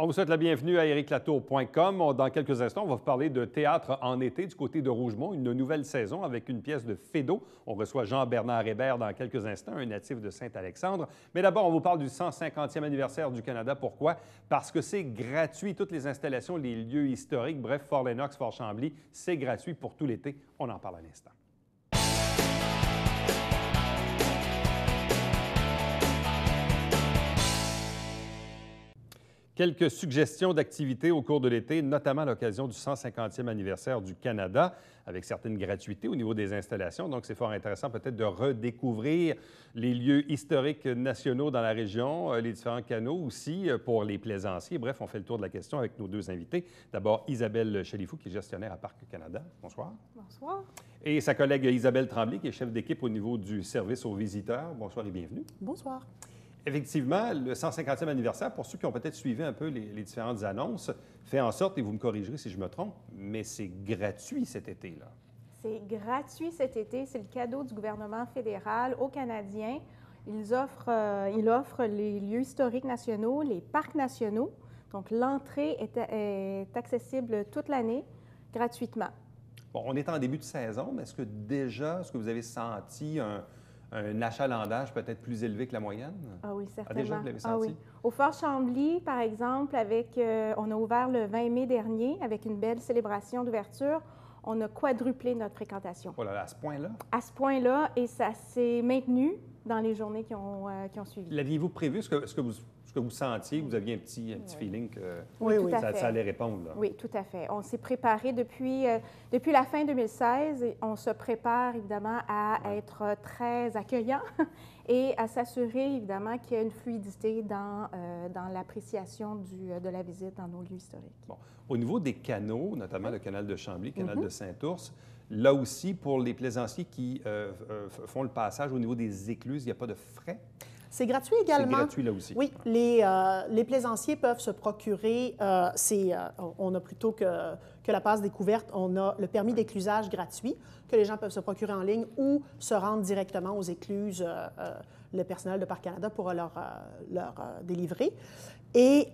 On vous souhaite la bienvenue à ericlatour.com. Dans quelques instants, on va vous parler de théâtre en été du côté de Rougemont, une nouvelle saison avec une pièce de Feydeau. On reçoit Jean-Bernard Hébert dans quelques instants, un natif de Saint-Alexandre. Mais d'abord, on vous parle du 150e anniversaire du Canada. Pourquoi? Parce que c'est gratuit. Toutes les installations, les lieux historiques, bref, Fort-Lennox, Fort-Chambly, c'est gratuit pour tout l'été. On en parle à l'instant. Quelques suggestions d'activités au cours de l'été, notamment à l'occasion du 150e anniversaire du Canada, avec certaines gratuités au niveau des installations. Donc, c'est fort intéressant peut-être de redécouvrir les lieux historiques nationaux dans la région, les différents canaux aussi pour les plaisanciers. Bref, on fait le tour de la question avec nos deux invités. D'abord, Isabelle Chalifou, qui est gestionnaire à Parc Canada. Bonsoir. Bonsoir. Et sa collègue Isabelle Tremblay, qui est chef d'équipe au niveau du service aux visiteurs. Bonsoir et bienvenue. Bonsoir. Effectivement, le 150e anniversaire, pour ceux qui ont peut-être suivi un peu les différentes annonces, fait en sorte, et vous me corrigerez si je me trompe, mais c'est gratuit cet été-là. C'est gratuit cet été. C'est le cadeau du gouvernement fédéral aux Canadiens. Il offre les lieux historiques nationaux, les parcs nationaux. Donc, l'entrée est accessible toute l'année gratuitement. Bon, on est en début de saison, mais est-ce que vous avez senti un achalandage peut-être plus élevé que la moyenne? Ah oui, certainement. Ah, déjà, vous l'avez senti? Ah oui. Au Fort Chambly, par exemple, on a ouvert le 20 mai dernier avec une belle célébration d'ouverture. On a quadruplé notre fréquentation. Oh là là, à ce point-là? À ce point-là, et ça s'est maintenu dans les journées qui ont suivi. L'aviez-vous prévu, ce que vous sentiez, vous aviez un petit feeling que oui, ça allait répondre? Là. Oui, tout à fait. On s'est préparé depuis la fin 2016 et on se prépare évidemment à être très accueillant et à s'assurer évidemment qu'il y a une fluidité dans l'appréciation de la visite dans nos lieux historiques. Bon. Au niveau des canaux, notamment le canal de Chambly, le canal de Saint-Ours, là aussi, pour les plaisanciers qui font le passage au niveau des écluses, il n'y a pas de frais? C'est gratuit également. C'est gratuit là aussi. Oui, les plaisanciers peuvent se procurer, on a plutôt que la passe découverte, on a le permis d'éclusage gratuit que les gens peuvent se procurer en ligne ou se rendre directement aux écluses. Le personnel de Parc Canada pourra leur délivrer. Et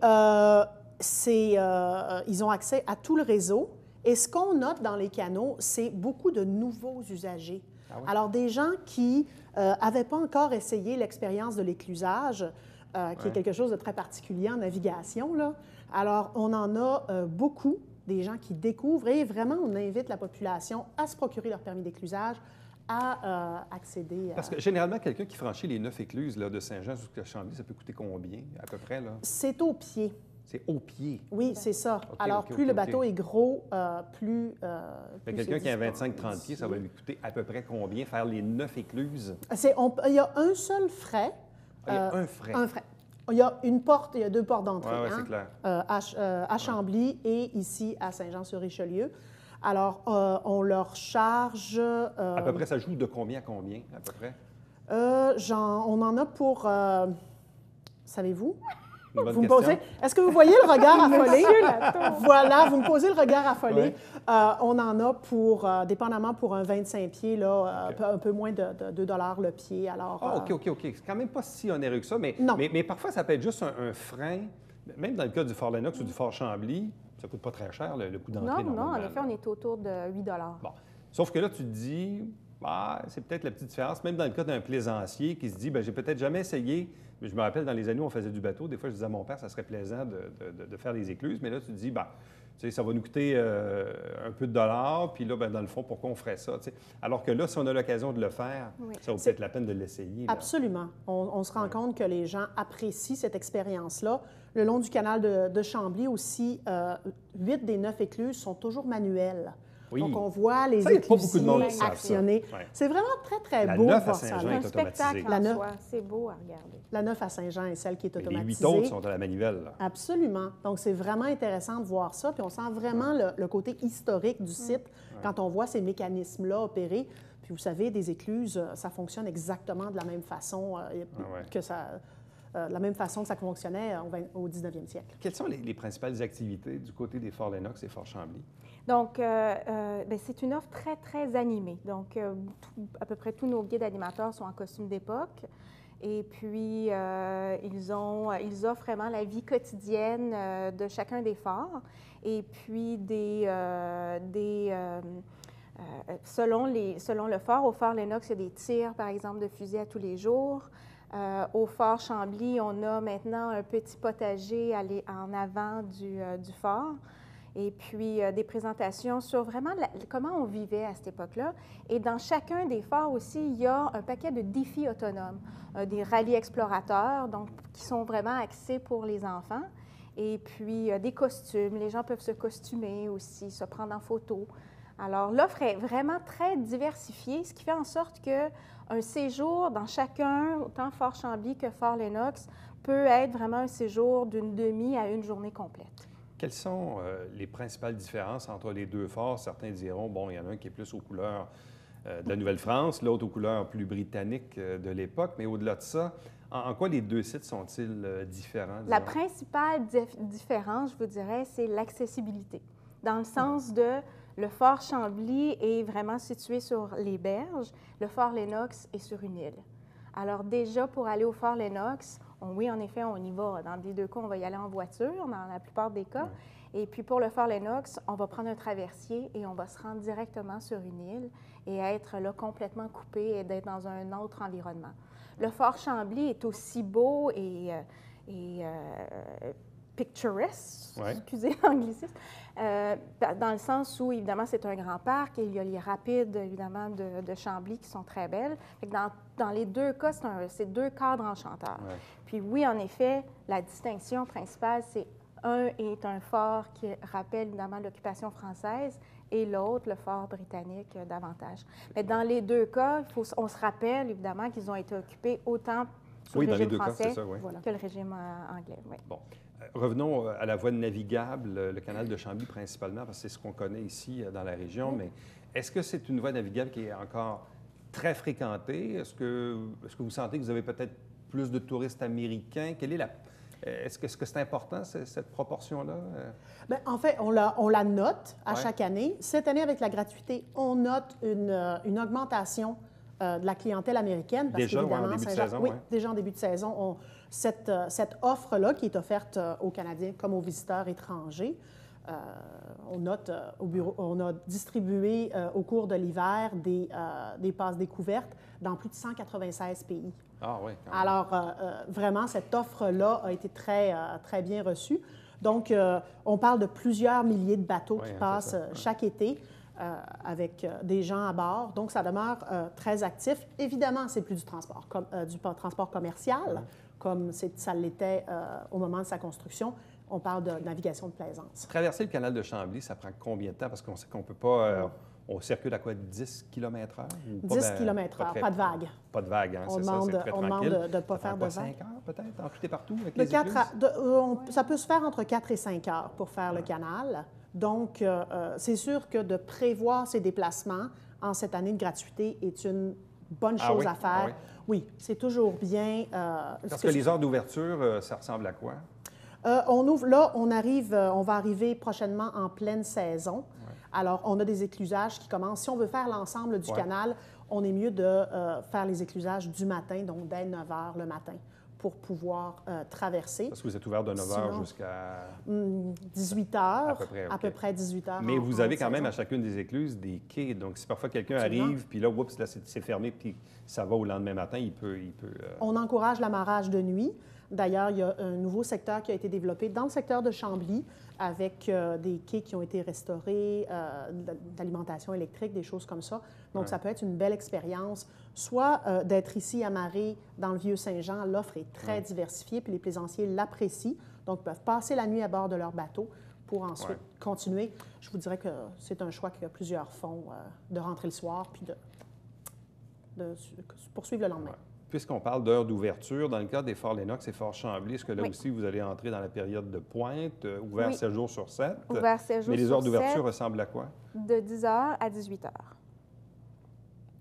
ils ont accès à tout le réseau. Et ce qu'on note dans les canaux, c'est beaucoup de nouveaux usagers. Ah oui? Alors, des gens qui n'avaient pas encore essayé l'expérience de l'éclusage, qui est quelque chose de très particulier en navigation, là. Alors, on en a beaucoup, des gens qui découvrent, et vraiment, on invite la population à se procurer leur permis d'éclusage, à accéder à... Parce que généralement, quelqu'un qui franchit les 9 écluses là, de Saint-Jean jusqu'à Chambly, ça peut coûter combien, à peu près? Là? C'est au pied. C'est au pied? Oui, c'est ça. Alors, plus le bateau est gros, plus quelqu'un qui a 25-30 pieds, ça va lui coûter à peu près combien, faire les 9 écluses? Il y a un seul frais. Il y a un frais? Un frais. Il y a une porte, il y a deux portes d'entrée. Oui, c'est clair. À Chambly et ici à Saint-Jean-sur-Richelieu. Alors, on leur charge... À peu près, ça joue de combien à combien, à peu près? On en a pour... savez-vous? Vous me posez... Est-ce que vous voyez le regard affolé? Voilà, vous me posez le regard affolé. Oui. On en a pour, dépendamment pour un 25 pieds, là, un peu moins de 2 $ le pied. Alors, OK. C'est quand même pas si onéreux que ça, mais parfois, ça peut être juste un frein. Même dans le cas du Fort Lennox ou du Fort Chambly, ça ne coûte pas très cher, le coût d'entrée. Non, en effet, on est autour de 8 $. Bon. Sauf que là, tu te dis, c'est peut-être la petite différence, même dans le cas d'un plaisancier qui se dit, j'ai peut-être jamais essayé. Je me rappelle, dans les années où on faisait du bateau, des fois, je disais à mon père, ça serait plaisant de faire les écluses, mais là, tu te dis, ça va nous coûter un peu de dollars, puis là, dans le fond, pourquoi on ferait ça? T'sais? Alors que là, si on a l'occasion de le faire, ça vaut peut-être la peine de l'essayer. Absolument. On se rend compte que les gens apprécient cette expérience-là. Le long du canal de Chambly aussi, 8 des 9 écluses sont toujours manuelles. Oui. Donc, on voit les éclusiers actionner. C'est vraiment très, très beau. La 9 à Saint-Jean est automatisée. C'est beau à regarder. La 9 à Saint-Jean est celle qui est automatisée. Les 8 autres sont à la manivelle. Là. Absolument. Donc, c'est vraiment intéressant de voir ça. Puis, on sent vraiment le côté historique du site quand on voit ces mécanismes-là opérer. Puis, vous savez, des écluses, ça fonctionne exactement de la même façon que ça... de la même façon que ça fonctionnait au 19e siècle. Quelles sont les principales activités du côté des Fort Lennox et Fort Chambly? Donc, c'est une offre très, très animée. Donc, à peu près tous nos guides animateurs sont en costume d'époque. Et puis, ils offrent vraiment la vie quotidienne de chacun des forts. Et puis, selon le fort, au fort Lennox, il y a des tirs, par exemple, de fusils à tous les jours. Au fort Chambly, on a maintenant un petit potager en avant du fort. Et puis, des présentations sur vraiment comment on vivait à cette époque-là. Et dans chacun des forts aussi, il y a un paquet de défis autonomes, des rallyes explorateurs, donc qui sont vraiment axés pour les enfants. Et puis, des costumes. Les gens peuvent se costumer aussi, se prendre en photo. Alors, l'offre est vraiment très diversifiée, ce qui fait en sorte qu'un séjour dans chacun, autant Fort Chambly que Fort Lennox, peut être vraiment un séjour d'une demi à une journée complète. Quelles sont les principales différences entre les deux forts? Certains diront, bon, il y en a un qui est plus aux couleurs de la Nouvelle-France, l'autre aux couleurs plus britanniques de l'époque, mais au-delà de ça, en quoi les deux sites sont-ils différents? Disons? La principale différence, je vous dirais, c'est l'accessibilité, dans le sens de le fort Chambly est vraiment situé sur les berges, le fort Lennox est sur une île. Alors déjà, pour aller au fort Lennox, oui, en effet, on y va. Dans les deux cas, on va y aller en voiture, dans la plupart des cas. Oui. Et puis pour le fort Lennox, on va prendre un traversier et on va se rendre directement sur une île et être là complètement coupé et d'être dans un autre environnement. Le fort Chambly est aussi beau et picturesque, oui. Excusez l'anglicisme, dans le sens où, évidemment, c'est un grand parc et il y a les rapides, évidemment, de Chambly qui sont très belles. Fait que dans les deux cas, c'est deux cadres enchanteurs. Ouais. Puis oui, en effet, la distinction principale, c'est un est un fort qui rappelle, évidemment, l'occupation française et l'autre, le fort britannique, davantage. Mais dans les deux cas, on se rappelle, évidemment, qu'ils ont été occupés autant sous le régime français que le régime anglais. Oui. Bon. Revenons à la voie navigable, le canal de Chambly principalement, parce que c'est ce qu'on connaît ici dans la région, mais est-ce que c'est une voie navigable qui est encore très fréquentée? Est-ce que vous sentez que vous avez peut-être plus de touristes américains? Est-ce que c'est important, cette proportion-là? Bien, en fait, on la note à chaque année. Cette année, avec la gratuité, on note une augmentation de la clientèle américaine. Parce déjà, en début de saison? Oui, déjà en début de saison. Cette offre-là qui est offerte aux Canadiens comme aux visiteurs étrangers, on note au bureau, on a distribué au cours de l'hiver des passes découvertes dans plus de 196 pays. Ah oui. Alors, vraiment, cette offre-là a été très bien reçue. Donc, on parle de plusieurs milliers de bateaux qui passent chaque été avec des gens à bord. Donc, ça demeure très actif. Évidemment, c'est plus du transport commercial, comme ça l'était au moment de sa construction. On parle de navigation de plaisance. Traverser le canal de Chambly, ça prend combien de temps? Parce qu'on sait qu'on ne peut pas... on circule à quoi? 10 km/h? 10 km/h, pas de vague. Pas de vague, hein, c'est ça, c'est très tranquille. On demande de ne pas faire de vague. 5 heures, peut-être, en tout et partout, avec les écluses? Ça peut se faire entre 4 et 5 heures pour faire le canal. Donc, c'est sûr que de prévoir ces déplacements en cette année de gratuité est une bonne chose à faire. Oui, c'est toujours bien. Parce que les heures d'ouverture, ça ressemble à quoi? On ouvre, là, on va arriver prochainement en pleine saison. Ouais. Alors, on a des éclusages qui commencent. Si on veut faire l'ensemble du canal, on est mieux de faire les éclusages du matin, donc dès 9 h le matin, pour pouvoir traverser. Parce que vous êtes ouvert de 9 h jusqu'à... 18 h, à peu près 18 h. Mais vous avez quand même à chacune des écluses des quais. Donc, si parfois quelqu'un arrive, puis là, oups, là, c'est fermé, puis ça va au lendemain matin, il peut... On encourage l'amarrage de nuit. D'ailleurs, il y a un nouveau secteur qui a été développé dans le secteur de Chambly avec des quais qui ont été restaurés, d'alimentation électrique, des choses comme ça. Donc, ça peut être une belle expérience, soit d'être ici amarré dans le Vieux-Saint-Jean. L'offre est très diversifiée, puis les plaisanciers l'apprécient. Donc, peuvent passer la nuit à bord de leur bateau pour ensuite continuer. Je vous dirais que c'est un choix que plusieurs font, de rentrer le soir, puis de poursuivre le lendemain. Puisqu'on parle d'heures d'ouverture, dans le cas des forts Lennox et Fort Chambly, est-ce que là aussi, vous allez entrer dans la période de pointe, ouvert 7 jours sur 7? Ouvert 7 jours sur 7. Mais les heures d'ouverture ressemblent à quoi? De 10 h à 18 h,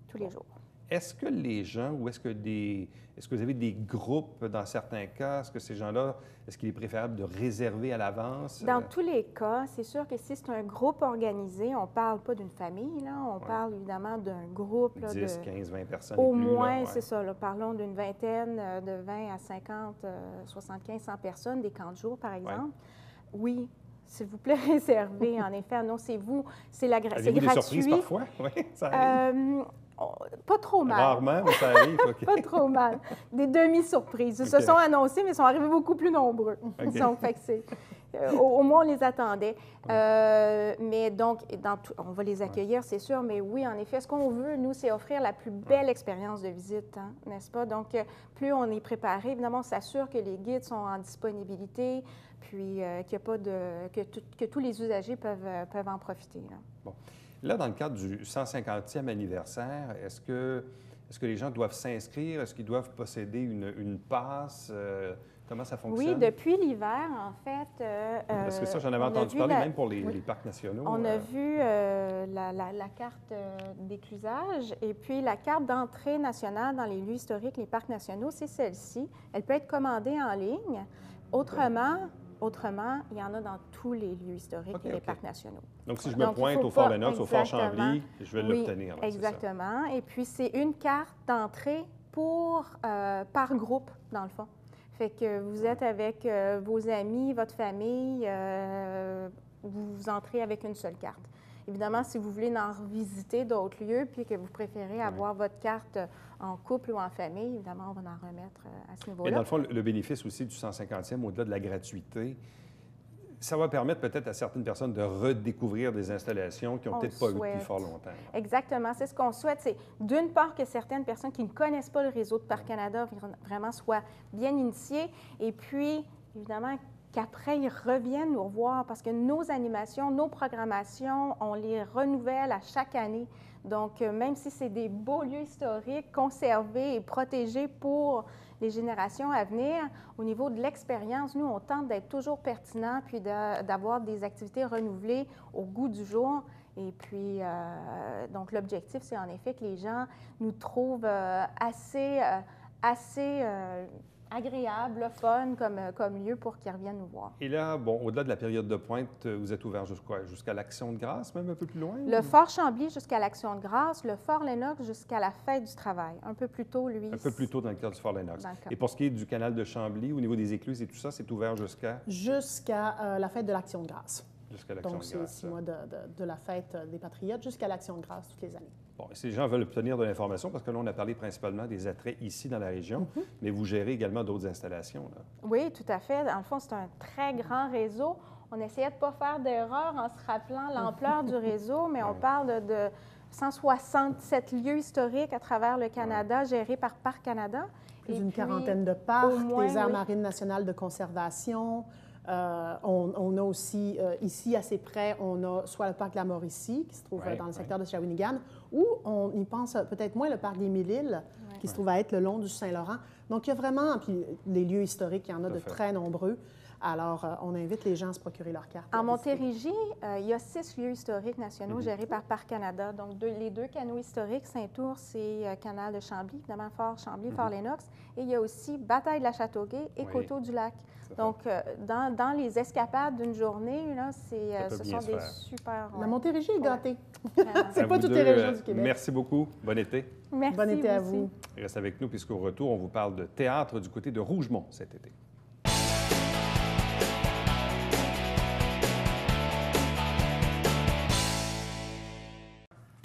tous les jours. Est-ce que les gens, ou est-ce que vous avez des groupes dans certains cas? Est-ce que ces gens-là, est-ce qu'il est préférable de réserver à l'avance? Dans tous les cas, c'est sûr que si c'est un groupe organisé, on ne parle pas d'une famille, là, on parle évidemment d'un groupe. Là, 10, 15, 20 personnes. Au et plus, moins, là, c'est ça. Là, parlons d'une vingtaine, de 20 à 50, 75, 100 personnes, des camps de jour, par exemple. Oui. S'il vous plaît, réservez. En effet, annoncez-vous. C'est gratuit. Avez-vous des surprises parfois? Oui, ça arrive. Pas trop mal. Rarement, mais ça arrive. Okay. Pas trop mal. Des demi-surprises. Ils se sont annoncés, mais ils sont arrivés beaucoup plus nombreux. Okay. Donc, fait que c'est... au moins, on les attendait. Mais donc, on va les accueillir, c'est sûr. Mais oui, en effet, ce qu'on veut, nous, c'est offrir la plus belle expérience de visite, hein, n'est-ce pas? Donc, plus on est préparé, évidemment, on s'assure que les guides sont en disponibilité, puis qu'il y a pas que tous les usagers peuvent en profiter. Là. Bon. Là, dans le cadre du 150e anniversaire, est-ce que les gens doivent s'inscrire? Est-ce qu'ils doivent posséder une passe? Comment ça fonctionne? Oui, depuis l'hiver, en fait... Parce que ça, j'en avais entendu parler même pour les parcs nationaux. On a vu la carte d'éclusage et puis la carte d'entrée nationale dans les lieux historiques, les parcs nationaux, c'est celle-ci. Elle peut être commandée en ligne. Autrement, il y en a dans tous les lieux historiques et les parcs nationaux. Donc, si je me pointe au Fort Lennox, au Fort Chambly, je vais l'obtenir. Oui, exactement. Et puis, c'est une carte d'entrée par groupe, dans le fond. Fait que vous êtes avec vos amis, votre famille, vous entrez avec une seule carte. Évidemment, si vous voulez en revisiter d'autres lieux puis que vous préférez avoir votre carte en couple ou en famille, évidemment, on va en remettre à ce niveau-là. Et dans le fond, le bénéfice aussi du 150e, au-delà de la gratuité, ça va permettre peut-être à certaines personnes de redécouvrir des installations qui n'ont peut-être pas eu depuis fort longtemps. Exactement. C'est ce qu'on souhaite. C'est d'une part que certaines personnes qui ne connaissent pas le réseau de Parcs Canada vraiment soient bien initiées et puis, évidemment, qu'après, ils reviennent nous revoir parce que nos animations, nos programmations, on les renouvelle à chaque année. Donc, même si c'est des beaux lieux historiques conservés et protégés pour les générations à venir, au niveau de l'expérience, nous, on tente d'être toujours pertinent puis d'avoir des activités renouvelées au goût du jour. Et puis, donc, l'objectif, c'est en effet que les gens nous trouvent assez agréable, fun comme lieu pour qu'ils reviennent nous voir. Et là, bon, au-delà de la période de pointe, vous êtes ouvert jusqu'à l'Action de grâce, même un peu plus loin? Le Fort Chambly jusqu'à l'Action de grâce, le Fort Lennox jusqu'à la Fête du travail. Un peu plus tôt, lui. Un peu plus tôt dans le cadre du Fort Lennox. Et pour ce qui est du canal de Chambly, au niveau des écluses et tout ça, c'est ouvert jusqu'à? Jusqu'à la Fête de l'Action de grâce. Jusqu'à l'Action de grâce. Donc, c'est 6 mois de la Fête des Patriotes jusqu'à l'Action de grâce toutes les années. Bon, et si les gens veulent obtenir de l'information, parce que là, on a parlé principalement des attraits ici dans la région, mais vous gérez également d'autres installations, là. Oui, tout à fait. Dans le fond, c'est un très grand réseau. On essayait de ne pas faire d'erreur en se rappelant l'ampleur du réseau, mais on parle de 167 lieux historiques à travers le Canada, gérés par Parcs Canada. Plus d'une quarantaine de parcs, des aires marines nationales de conservation. On a aussi, ici, assez près, on a soit le parc de la Mauricie, qui se trouve dans le secteur de Shawinigan, ou on y pense peut-être moins, le parc des Mille-Îles, qui se trouve à être le long du Saint-Laurent. Donc, il y a vraiment, puis les lieux historiques, il y en a de très nombreux. Alors, on invite les gens à se procurer leur carte. En Montérégie, il y a 6 lieux historiques nationaux gérés par Parcs Canada. Donc, les 2 canaux historiques, Saint-Ours et Canal de Chambly, évidemment Fort Chambly, Fort Lennox. Et il y a aussi Bataille de la Châteauguay et Coteau du Lac. Donc, dans les escapades d'une journée, là, ce sont des super... La Montérégie est gâtée. C'est pas toutes les régions du Québec. Merci beaucoup. Bon été. Merci. Bon été à vous. Reste avec nous, puisqu'au retour, on vous parle de théâtre du côté de Rougemont cet été.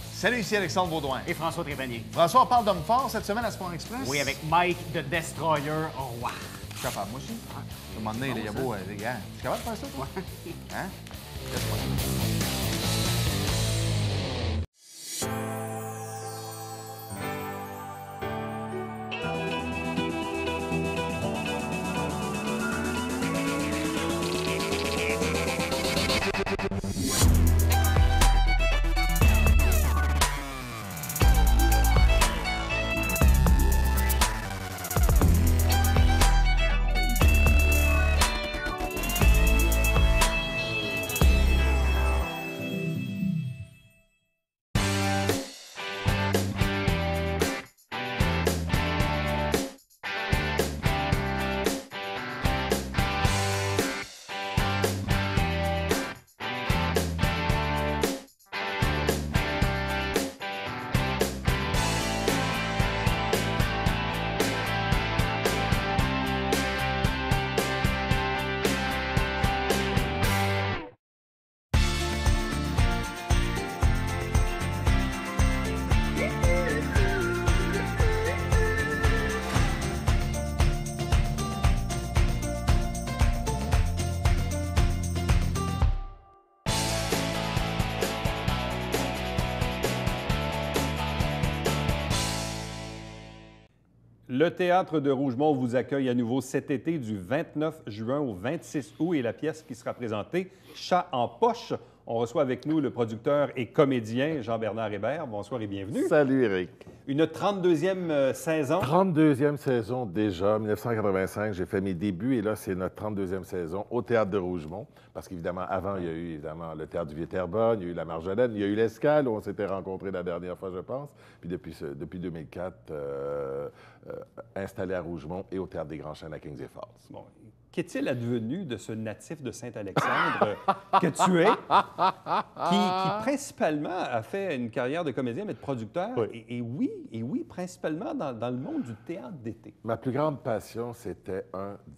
Salut, ici Alexandre Baudouin. Et François Trépanier. François, on parle d'Homme fort cette semaine à Sport Express? Oui, avec Mike de Destroyer Roi. Je suis capable, moi aussi. À un moment donné, il y a beau, les gars. Tu es capable de faire ça, toi? Hein? Laisse-moi. Le Théâtre de Rougemont vous accueille à nouveau cet été du 29 juin au 26 août et la pièce qui sera présentée, Chat en poche. On reçoit avec nous le producteur et comédien Jean-Bernard Hébert. Bonsoir et bienvenue. Salut, Éric. Une 32e saison. 32e saison déjà, 1985, j'ai fait mes débuts et là, c'est notre 32e saison au Théâtre de Rougemont. Parce qu'évidemment, avant, il y a eu évidemment le Théâtre du Vieux-Terrebonne, il y a eu la Marjolaine, il y a eu l'Escale où on s'était rencontrés la dernière fois, je pense. Puis depuis 2004, installé à Rougemont et au Théâtre des Grands Chênes à Kings et Falls. Bon, qu'est-il advenu de ce natif de Saint-Alexandre que tu es, qui principalement a fait une carrière de comédien, mais de producteur, Oui. et oui, principalement dans le monde du théâtre d'été. Ma plus grande passion, c'était,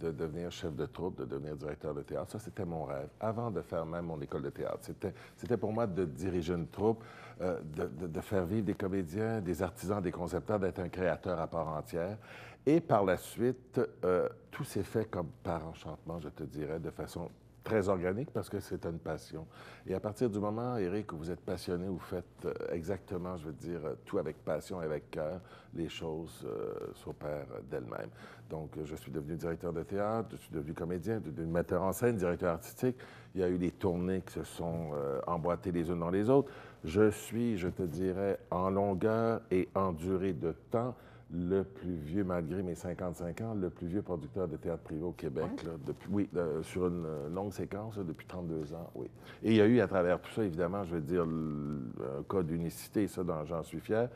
de devenir chef de troupe, de devenir directeur de théâtre. Ça, c'était mon rêve, avant de faire même mon école de théâtre. C'était pour moi de diriger une troupe, de faire vivre des comédiens, des artisans, des concepteurs, d'être un créateur à part entière. Et par la suite, tout s'est fait comme par enchantement, je te dirais, de façon très organique parce que c'est une passion. Et à partir du moment, Éric, où vous êtes passionné, vous faites exactement, je veux dire, tout avec passion et avec cœur, les choses s'opèrent d'elles-mêmes. Donc, je suis devenu directeur de théâtre, je suis devenu comédien, devenu metteur en scène, directeur artistique. Il y a eu des tournées qui se sont emboîtées les unes dans les autres. Je suis, je te dirais, en longueur et en durée de temps, le plus vieux, malgré mes 55 ans, le plus vieux producteur de théâtre privé au Québec, sur une longue séquence, là, depuis 32 ans, oui. Et il y a eu, à travers tout ça, évidemment, je veux dire, un cas d'unicité, ça, j'en suis fier.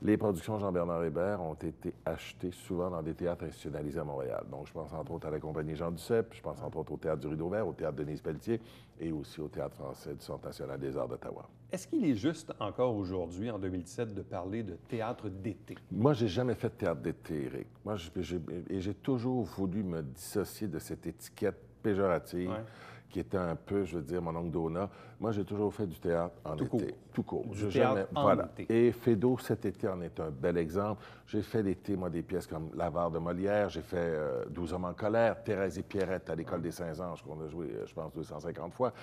Les productions Jean-Bernard Hébert ont été achetées souvent dans des théâtres institutionnalisés à Montréal. Donc, je pense entre autres à la Compagnie Jean Duceppe, je pense entre autres au Théâtre du Rideau-Vert, au Théâtre Denise Pelletier et aussi au Théâtre français du Centre national des arts d'Ottawa. Est-ce qu'il est juste encore aujourd'hui, en 2017, de parler de théâtre d'été? Moi, j'ai jamais fait de théâtre d'été, Éric. Moi, j'ai toujours voulu me dissocier de cette étiquette péjorative. Ouais. Qui était un peu, je veux dire, mon oncle Donat. Moi, j'ai toujours fait du théâtre en Tout été. court. Tout court. Du théâtre en été. Et Fédo, cet été, en est un bel exemple. J'ai fait l'été, moi, des pièces comme L'Avare de Molière. J'ai fait 12 hommes en colère, Thérèse et Pierrette à l'École des Saints-Anges, qu'on a joué, je pense, 250 fois.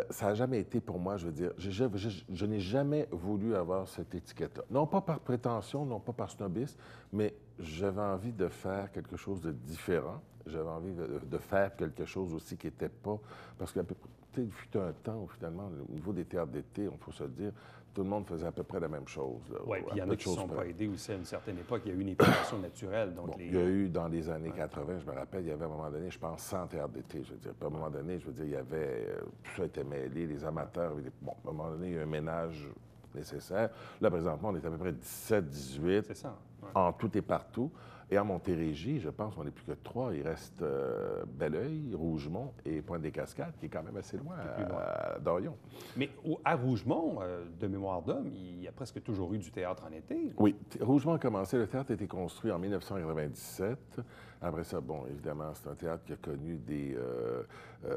Ça n'a jamais été pour moi, je veux dire, je n'ai jamais voulu avoir cette étiquette-là. Non pas par prétention, non pas par snobisme, mais j'avais envie de faire quelque chose de différent. J'avais envie de faire quelque chose aussi qui n'était pas... Parce que il fut un temps où, finalement, au niveau des théâtres d'été, il faut se le dire, tout le monde faisait à peu près la même chose. Oui, puis il y en a qui ne sont pas aidés aussi à une certaine époque. Il y a eu une épuration naturelle. Donc il y a eu, dans les années 80, je me rappelle, il y avait à un moment donné, je pense, 100 théâtres d'été. Je veux dire, puis à un moment donné, je veux dire, il y avait... tout ça était mêlé, les amateurs... Bon, à un moment donné, il y a eu un ménage nécessaire. Là, présentement, on est à peu près 17, 18, c'est ça, ouais. En tout et partout. Et en Montérégie, je pense qu'on n'est plus que 3. Il reste Belleuil, Rougemont et Pointe-des-Cascades, qui est quand même assez loin, à Dorion. Mais à Rougemont, de mémoire d'homme, il y a presque toujours eu du théâtre en été. Oui. Rougemont a commencé. Le théâtre a été construit en 1997. Après ça, bon, évidemment, c'est un théâtre qui a connu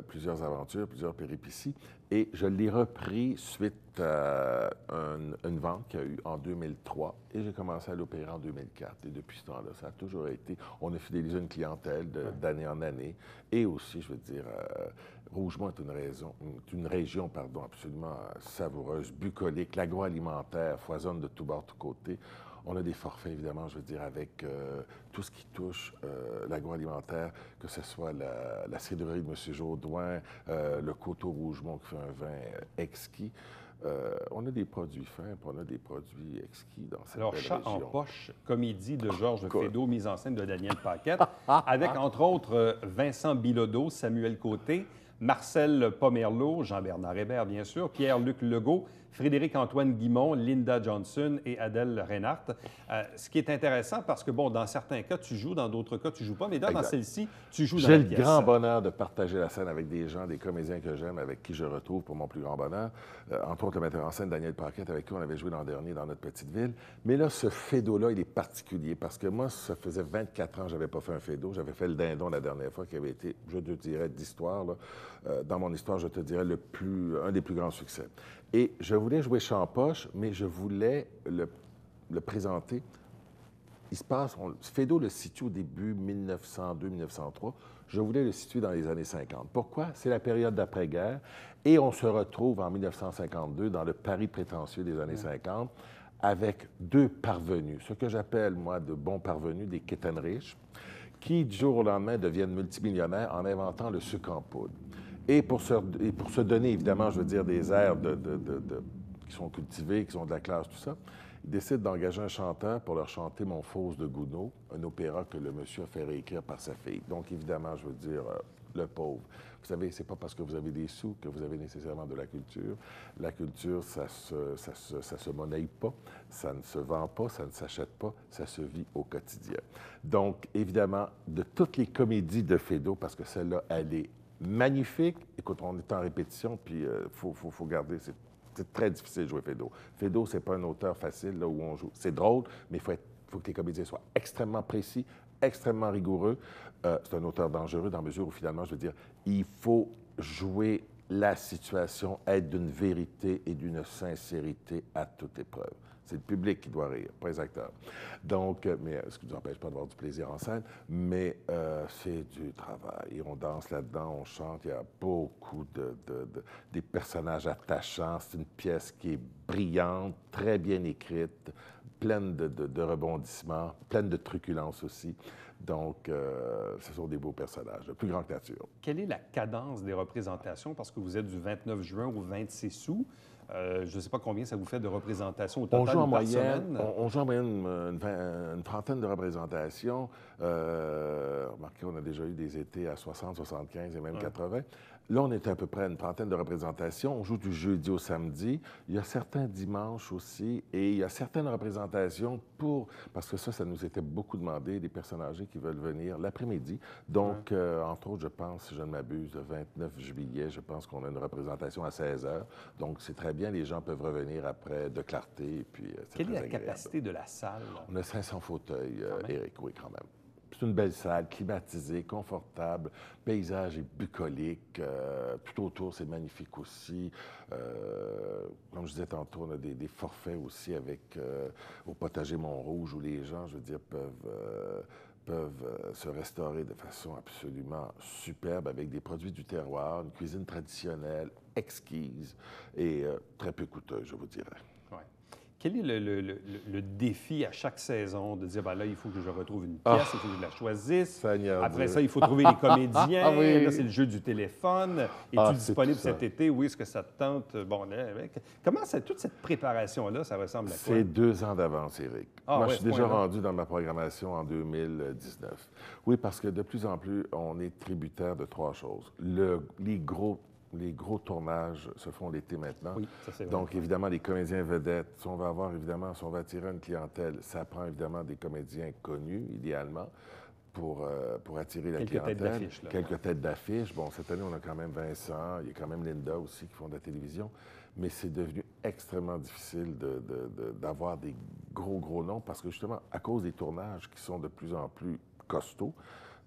plusieurs aventures, plusieurs péripéties. Et je l'ai repris suite à une vente qu'il y a eu en 2003. Et j'ai commencé à l'opérer en 2004. Et depuis ce temps-là, ça a toujours été... On a fidélisé une clientèle d'année en année. Et aussi, je veux dire, Rougemont est une région absolument savoureuse, bucolique. L'agroalimentaire foisonne de tous bords, tous côtés. On a des forfaits, évidemment, je veux dire, avec tout ce qui touche l'agroalimentaire, que ce soit la cidrerie de M. Jaudoin, le Coteau Rougemont qui fait un vin exquis. On a des produits fins, puis on a des produits exquis dans cette belle région. Alors, Chat en poche, comédie de Georges Feydeau, mise en scène de Daniel Paquette, avec, entre autres, Vincent Bilodeau, Samuel Côté, Marcel Pomerleau, Jean-Bernard Hébert, bien sûr, Pierre-Luc Legault, Frédéric-Antoine Guimond, Linda Johnson et Adèle Reinhardt. Ce qui est intéressant parce que, bon, dans certains cas, tu joues, dans d'autres cas, tu joues pas, mais dans celle-ci, tu joues dans la pièce. J'ai le grand bonheur de partager la scène avec des gens, des comédiens que j'aime, avec qui je retrouve pour mon plus grand bonheur. Entre autres, le metteur en scène Daniel Paquette, avec qui on avait joué l'an dernier dans notre petite ville. Mais là, ce Feydeau-là, il est particulier parce que moi, ça faisait 24 ans que je n'avais pas fait un Feydeau. J'avais fait le Dindon la dernière fois, qui avait été, je te dirais, d'histoire. Dans mon histoire, je te dirais, un des plus grands succès. Et je voulais jouer Champoche, mais je voulais le présenter. Il se passe... Feydeau le situe au début 1902-1903. Je voulais le situer dans les années 50. Pourquoi? C'est la période d'après-guerre. Et on se retrouve en 1952 dans le Paris prétentieux des années 50 avec 2 parvenus, ce que j'appelle, moi, de bons parvenus, des quétaines riches, qui, du jour au lendemain, deviennent multimillionnaires en inventant le sucre en poudre. Et pour se donner, évidemment, je veux dire, des airs qui sont cultivés, qui sont de la classe, tout ça, ils décident d'engager un chanteur pour leur chanter Mon Fausse de Gounod, un opéra que le monsieur a fait réécrire par sa fille. Donc, évidemment, je veux dire, le pauvre. Vous savez, c'est pas parce que vous avez des sous que vous avez nécessairement de la culture. La culture, ça se monnaie pas, ça ne se vend pas, ça ne s'achète pas, ça se vit au quotidien. Donc, évidemment, de toutes les comédies de Feydeau, parce que celle-là, elle est magnifique. Écoute, on est en répétition, puis faut garder... C'est très difficile de jouer Feydeau. Feydeau, c'est pas un auteur facile, là, où on joue. C'est drôle, mais il faut que les comédiens soient extrêmement précis, extrêmement rigoureux. C'est un auteur dangereux dans la mesure où, finalement, je veux dire, il faut jouer la situation, être d'une vérité et d'une sincérité à toute épreuve. C'est le public qui doit rire, pas les acteurs. Donc, mais ce qui ne nous empêche pas d'avoir du plaisir en scène, mais c'est du travail. Et on danse là-dedans, on chante, il y a beaucoup des personnages attachants. C'est une pièce qui est brillante, très bien écrite, pleine de rebondissements, pleine de truculence aussi. Donc, ce sont des beaux personnages, de plus grande nature. Quelle est la cadence des représentations? Parce que vous êtes du 29 juin au 26 août. Je ne sais pas combien ça vous fait de représentations au total par semaine. On joue en moyenne une trentaine de représentations. Remarquez, on a déjà eu des étés à 60, 75 et même 80. Là, on est à peu près à une trentaine de représentations. On joue du jeudi au samedi. Il y a certains dimanches aussi. Et il y a certaines représentations parce que ça nous était beaucoup demandé, des personnes âgées qui veulent venir l'après-midi. Donc, entre autres, je pense, si je ne m'abuse, le 29 juillet, je pense qu'on a une représentation à 16 h. Donc, c'est très bien. Les gens peuvent revenir après de clarté. Et puis, quelle est la capacité de la salle? On a 500 fauteuils, Éric, oui, quand même. C'est une belle salle, climatisée, confortable, paysage est bucolique. Tout autour, c'est magnifique aussi. Comme je disais tantôt, on a des forfaits aussi avec au potager Mont-Rouge où les gens, je veux dire, peuvent se restaurer de façon absolument superbe avec des produits du terroir, une cuisine traditionnelle, exquise et très peu coûteuse, je vous dirais. Quel est le défi à chaque saison de dire, ben là, il faut que je retrouve une pièce, il faut que je la choisisse. Seigneur Après Dieu. ça, il faut trouver les comédiens. Oui. Là, c'est le jeu du téléphone. Es-tu disponible cet été? Oui, est-ce que ça te tente? Bon, là, comment toute cette préparation-là, ça ressemble à quoi? C'est 2 ans d'avance, Éric. Moi, je suis déjà rendu dans ma programmation en 2019. Oui, parce que de plus en plus, on est tributaire de 3 choses. Les gros tournages se font l'été maintenant. Oui, ça c'est vrai. Donc, évidemment, les comédiens vedettes. Si on va attirer une clientèle, ça prend évidemment des comédiens connus, idéalement, pour attirer la clientèle. Têtes d'affiche, là. Quelques têtes d'affiche. Bon, cette année, on a quand même Vincent, il y a quand même Linda aussi qui font de la télévision. Mais c'est devenu extrêmement difficile d'avoir des gros noms parce que, justement, à cause des tournages qui sont de plus en plus costauds.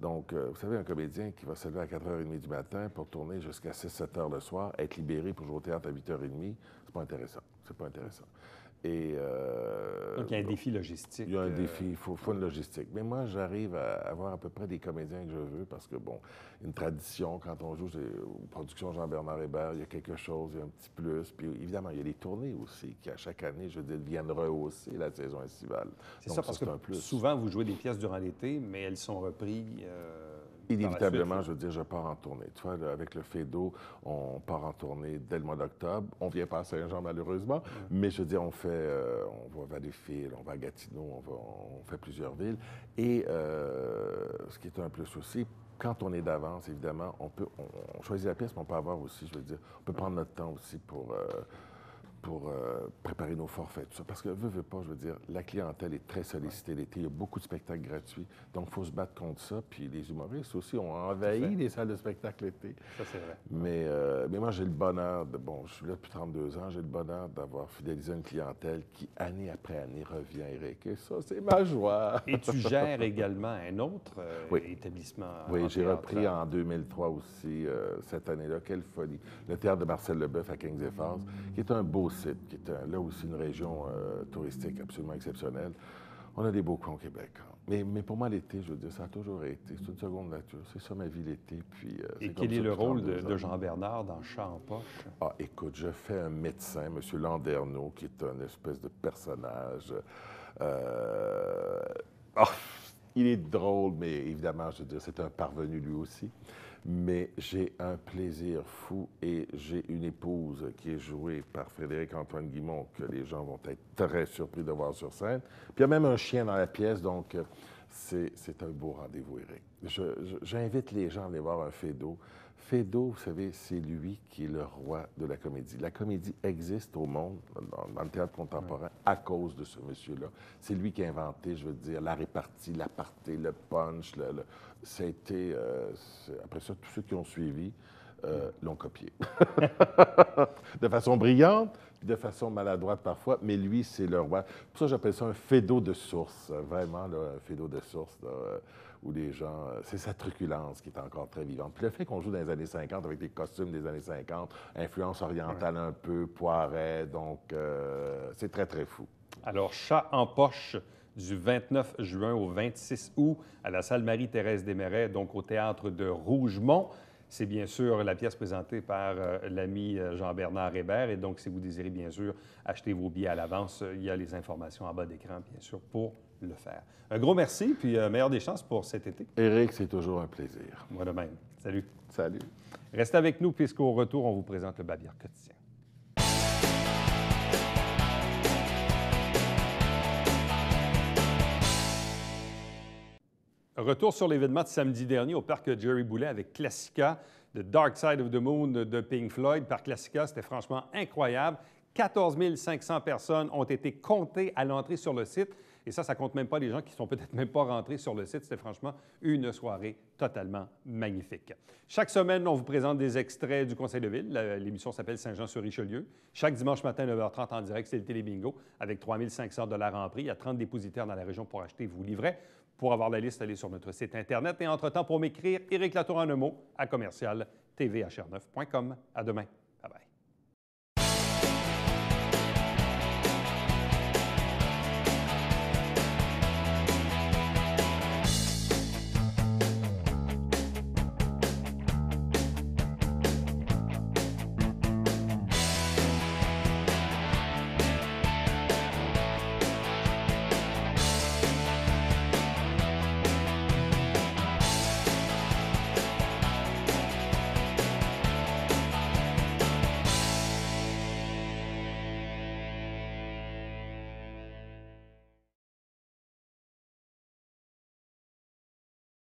Donc, vous savez, un comédien qui va se lever à 4h30 du matin pour tourner jusqu'à 6-7 h le soir, être libéré pour jouer au théâtre à 8h30, c'est pas intéressant. C'est pas intéressant. Et, donc, il y a un défi logistique. Il y a un défi, il faut une logistique. Mais moi, j'arrive à avoir à peu près des comédiens que je veux parce que, bon, une tradition, quand on joue aux productions Jean-Bernard Hébert, il y a quelque chose, il y a un petit plus. Puis, évidemment, il y a les tournées aussi qui, à chaque année, je veux dire, viennent rehausser la saison estivale. C'est ça, parce que souvent, vous jouez des pièces durant l'été, mais elles sont reprises... Inévitablement, je veux dire, je pars en tournée. Tu vois, là, avec le Feydeau, on part en tournée dès le mois d'octobre. On vient pas à Saint-Jean, malheureusement, mais je veux dire, on va à Valleyfield, on va à Gatineau, on fait plusieurs villes. Et ce qui est un plus aussi, quand on est d'avance, évidemment, on choisit la pièce, mais on peut avoir aussi, je veux dire, on peut prendre notre temps aussi pour préparer nos forfaits, tout ça. Parce que, veux pas, je veux dire, la clientèle est très sollicitée l'été. Il y a beaucoup de spectacles gratuits. Donc, il faut se battre contre ça. Puis les humoristes aussi ont envahi les salles de spectacle l'été. Ça, c'est vrai. Mais moi, j'ai le bonheur je suis là depuis 32 ans, j'ai le bonheur d'avoir fidélisé une clientèle qui, année après année, revient, Éric. Et ça, c'est ma joie. Et tu gères également un autre établissement. Oui, j'ai repris en 2003 aussi, cette année-là. Quelle folie. Le théâtre de Marcel Leboeuf à Kings et Falls, qui est un beau site, qui est là aussi une région touristique absolument exceptionnelle. On a des beaux coins au Québec. Hein. Mais pour moi, l'été, je veux dire, ça a toujours été. C'est une seconde nature. C'est ça ma vie l'été. Puis, et quel est le rôle de Jean-Bernard dans Chat en poche? Ah, écoute, je fais un médecin, M. Landerneau, qui est un espèce de personnage. Il est drôle, mais évidemment, je veux dire, c'est un parvenu lui aussi. Mais j'ai un plaisir fou et j'ai une épouse qui est jouée par Frédéric-Antoine Guimond que les gens vont être très surpris de voir sur scène. Puis il y a même un chien dans la pièce, donc c'est un beau rendez-vous, Éric. J'invite les gens à aller voir un Feydeau. Feydeau, vous savez, c'est lui qui est le roi de la comédie. La comédie existe au monde, dans le théâtre contemporain, à cause de ce monsieur-là. C'est lui qui a inventé, je veux dire, la répartie, l'aparté, le punch. Ça a été... après ça, tous ceux qui ont suivi l'ont copié. De façon brillante, de façon maladroite parfois, mais lui, c'est le roi. Pour ça, j'appelle ça un Feydeau de source. Vraiment, là, un Feydeau de source, là, où les gens... c'est sa truculence qui est encore très vivante. Puis le fait qu'on joue dans les années 50 avec des costumes des années 50, influence orientale un peu, Poiret, donc c'est très, très fou. Alors, Chat en poche du 29 juin au 26 août à la salle Marie-Thérèse Desmarais, donc au théâtre de Rougemont. C'est bien sûr la pièce présentée par l'ami Jean-Bernard Hébert. Et donc, si vous désirez bien sûr acheter vos billets à l'avance, il y a les informations en bas d'écran, bien sûr, pour le faire. Un gros merci, puis meilleure des chances pour cet été. Éric, c'est toujours un plaisir. Moi de même. Salut. Salut. Restez avec nous, puisqu'au retour, on vous présente le Bavière quotidien. Retour sur l'événement de samedi dernier au parc Jerry Boulet avec Classica, The Dark Side of the Moon de Pink Floyd. Par Classica, c'était franchement incroyable. 14 500 personnes ont été comptées à l'entrée sur le site. Et ça compte même pas les gens qui sont peut-être même pas rentrés sur le site. C'était franchement une soirée totalement magnifique. Chaque semaine, on vous présente des extraits du Conseil de Ville. L'émission s'appelle Saint-Jean-sur-Richelieu. Chaque dimanche matin, 9h30 en direct, c'est le Télébingo avec 3 500 $ en prix. Il y a 30 dépositaires dans la région pour acheter vos livrets. Pour avoir la liste, allez sur notre site Internet. Et entre-temps, pour m'écrire, Éric Latour en un mot, à commercial tvhr9.com. À demain.